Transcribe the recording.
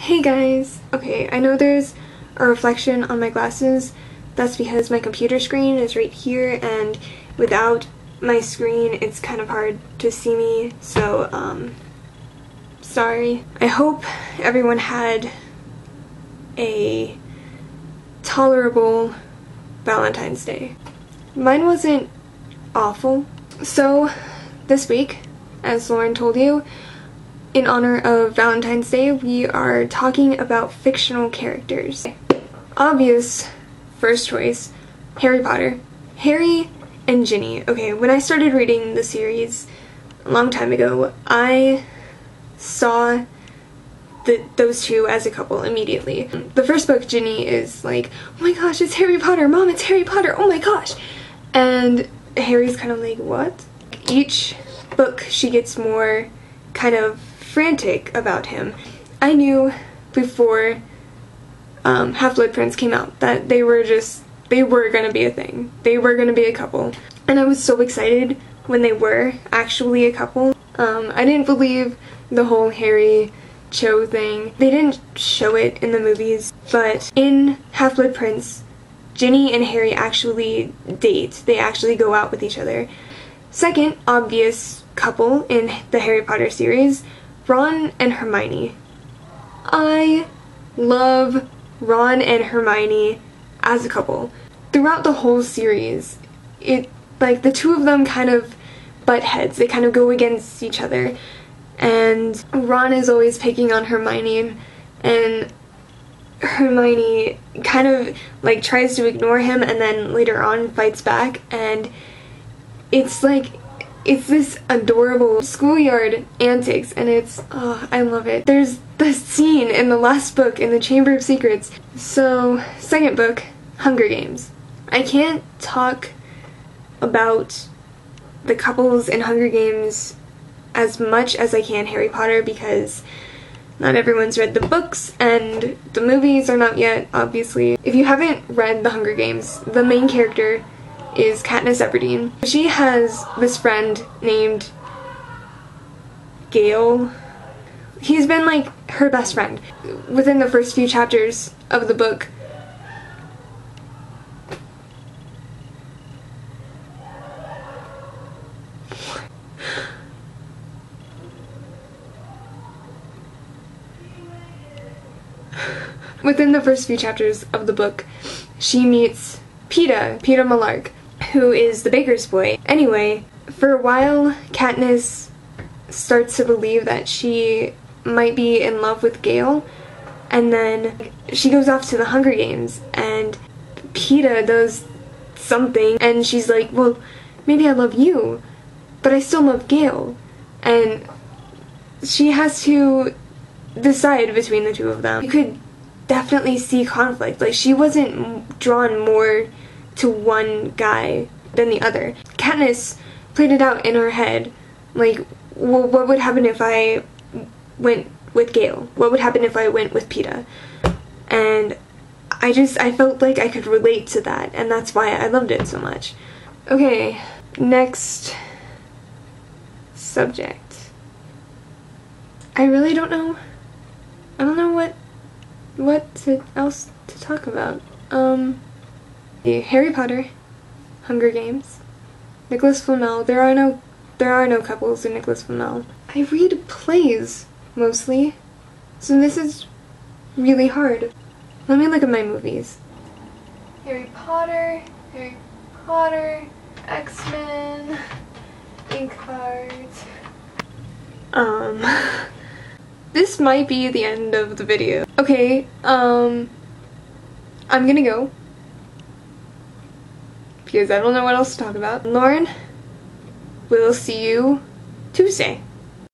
Hey guys! Okay, I know there's a reflection on my glasses. That's because my computer screen is right here, and without my screen it's kind of hard to see me, so sorry. I hope everyone had a tolerable Valentine's Day. Mine wasn't awful. So this week, as Lauren told you, in honor of Valentine's Day, we are talking about fictional characters. Obvious first choice, Harry Potter. Harry and Ginny. Okay, when I started reading the series a long time ago, I saw those two as a couple immediately. The first book, Ginny is like, oh my gosh, it's Harry Potter, Mom, it's Harry Potter, oh my gosh! And Harry's kind of like, what? Each book she gets more kind of frantic about him. I knew before Half-Blood Prince came out that they were gonna be a thing. They were gonna be a couple. And I was so excited when they were actually a couple. I didn't believe the whole Harry Cho thing. They didn't show it in the movies, but in Half-Blood Prince, Ginny and Harry actually date. They actually go out with each other. Second obvious couple in the Harry Potter series, Ron and Hermione. I love Ron and Hermione as a couple. Throughout the whole series, the two of them kind of butt heads. They kind of go against each other. And Ron is always picking on Hermione, and Hermione kind of like tries to ignore him and then later on fights back, and it's this adorable schoolyard antics, and I love it. There's this scene in the last book in the Chamber of Secrets. So, second book, Hunger Games. I can't talk about the couples in Hunger Games as much as I can Harry Potter because not everyone's read the books and the movies are not yet, obviously. If you haven't read The Hunger Games, the main character is Katniss Everdeen. She has this friend named Gale. He's been like her best friend within the first few chapters of the book. Within the first few chapters of the book, she meets Peeta Mellark, who is the baker's boy. Anyway, for a while, Katniss starts to believe that she might be in love with Gale, and then she goes off to the Hunger Games, and Peeta does something, and she's like, well, maybe I love you, but I still love Gale. And she has to decide between the two of them. You could definitely see conflict. Like, she wasn't drawn more to one guy than the other. Katniss played it out in her head, like, well, what would happen if I went with Gale? What would happen if I went with Peeta? And I felt like I could relate to that, and that's why I loved it so much. Okay, next subject. I really don't know. I don't know what else to talk about. Harry Potter, Hunger Games, Nicholas Flamel. There are no couples in Nicholas Flamel. I read plays mostly, so this is really hard. Let me look at my movies. Harry Potter, X-Men, Inkheart. This might be the end of the video. Okay, I'm gonna go because I don't know what else to talk about. Lauren, we'll see you Tuesday.